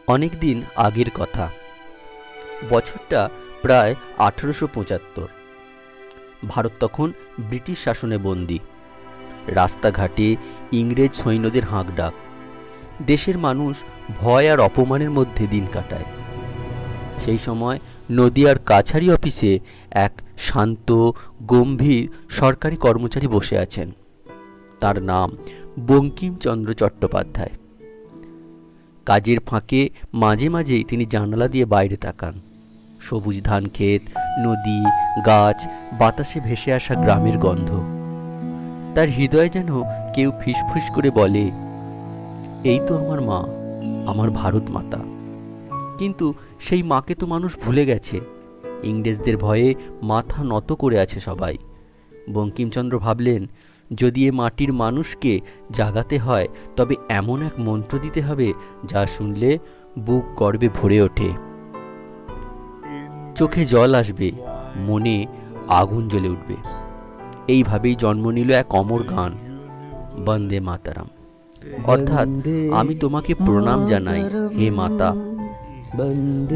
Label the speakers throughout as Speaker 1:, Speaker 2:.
Speaker 1: অনেক দিন আগের কথা। বছরটা প্রায় 1875। ভারত তখন ব্রিটিশ শাসনে বন্দী। রাস্তাঘাটে ইংরেজ সৈন্যদের হাঁকডাক। দেশের মানুষ ভয় আর অপমানের মধ্যে দিন কাটায়। সেই সময় নদিয়ার কাছারি অফিসে এক শান্ত গম্ভীর সরকারি কর্মচারী বসে আছেন। তার নাম বঙ্কিমচন্দ্র চট্টোপাধ্যায়। কাজের ফাঁকে মাঝে মাঝেই তিনি জানালা দিয়ে বাইরে তাকান। সবুজ ধান ক্ষেত, নদী, গাছ, বাতাসে ভেসে আসা গ্রামের গন্ধ। তার হৃদয় যেন কেউ ফিসফিস করে বলে, এই তো আমার মা, আমার ভারত মাতা। কিন্তু সেই মাকে তো মানুষ ভুলে গেছে। ইংরেজদের ভয়ে মাথা নত করে আছে সবাই। বঙ্কিমচন্দ্র ভাবলেন, যদি এ মাটির মানুষকে জাগাতে হয় তবে এমন এক মন্ত্র দিতে হবে যা শুনলে বুক গর্বে ভরে ওঠে, চোখে জল আসবে, মনে আগুন জ্বলে উঠবে। এইভাবেই জন্ম নিল এক অমর গান, বন্দে মাতারাম, অর্থাৎ আমি তোমাকে প্রণাম জানাই হে মাতা।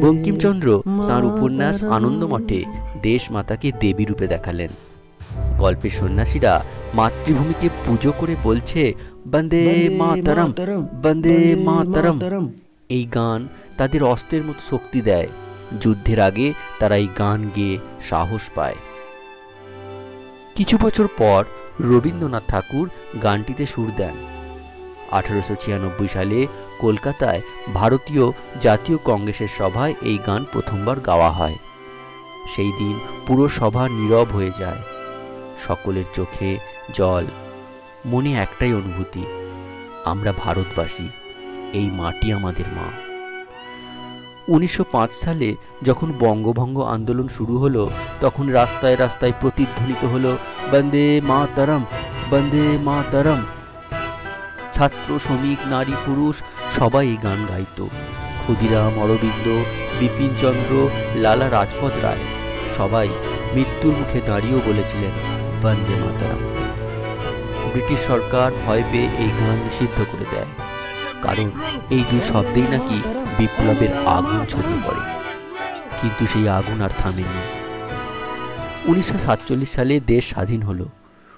Speaker 1: বঙ্কিমচন্দ্র তাঁর উপন্যাস আনন্দমঠে দেশ মাতাকে দেবী রূপে দেখালেন। গল্পের সন্ন্যাসীরা মাতৃভূমিকে পুজো করে বলছে, বন্দে মাতারাম, বন্দে মাতারাম। এই গান তাদের অস্ত্রের মতো শক্তি দেয়। যুদ্ধের আগে তারা এই গান গেয়ে সাহস পায়। কিছু বছর পর রবীন্দ্রনাথ ঠাকুর গানটিতে সুর দেন। 1896 সালে কলকাতায় ভারতীয় জাতীয় কংগ্রেসের সভায় এই গান প্রথমবার গাওয়া হয়। সেই দিন পুরো সভা নীরব হয়ে যায়। সকলের চোখে জল, মনে একটাই অনুভূতি, আমরা ভারতবাসী, এই মাটি আমাদের মা। 1905 সালে যখন বঙ্গভঙ্গ আন্দোলন শুরু হলো, তখন রাস্তায় রাস্তায় প্রতিধ্বনিত হলো, বন্দে মাতারাম, বন্দে মাতারাম। ছাত্র, শ্রমিক, নারী, পুরুষ সবাই এই গান গাইত। ক্ষুদিরাম, অরবিন্দ, বিপিনচন্দ্র, লালা রাজপথ রায় সবাই মৃত্যুর মুখে দাঁড়িয়েও বলেছিলেন, বন্দে মাতারাম। ব্রিটিশ সরকার ভয় পেয়ে এই গান নিষিদ্ধ করে দেয়, কারণ এই দুই শব্দেই নাকি বিপ্লবের আগুন ছড়িয়ে পড়ে। কিন্তু সেই আগুন আর থামেনি। 1947 সালে দেশ স্বাধীন হলো।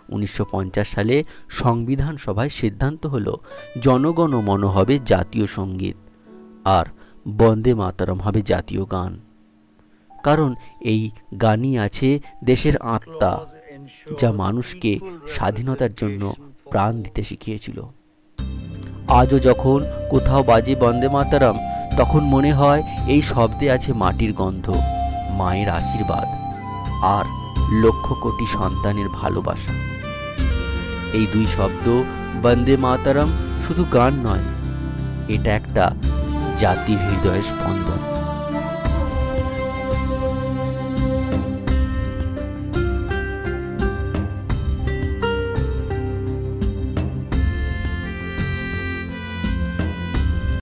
Speaker 1: 1950 সালে সংবিধান সভায় সিদ্ধান্ত হলো জনগণ মন হবে জাতীয় সঙ্গীত আর বন্দে মাতারাম হবে জাতীয় গান। কারণ এই গানই আছে দেশের আত্মা, যা মানুষকে স্বাধীনতার জন্য প্রাণ দিতে শিখিয়েছিল। আজও যখন কোথাও বাজে বন্দে মাতারাম, তখন মনে হয় এই শব্দে আছে মাটির গন্ধ, মায়ের আশীর্বাদ আর লক্ষ কোটি সন্তানের ভালোবাসা। এই দুই শব্দ বন্দে মাতারাম শুধু গান নয়, এটা একটা জাতির হৃদয়ের স্পন্দন।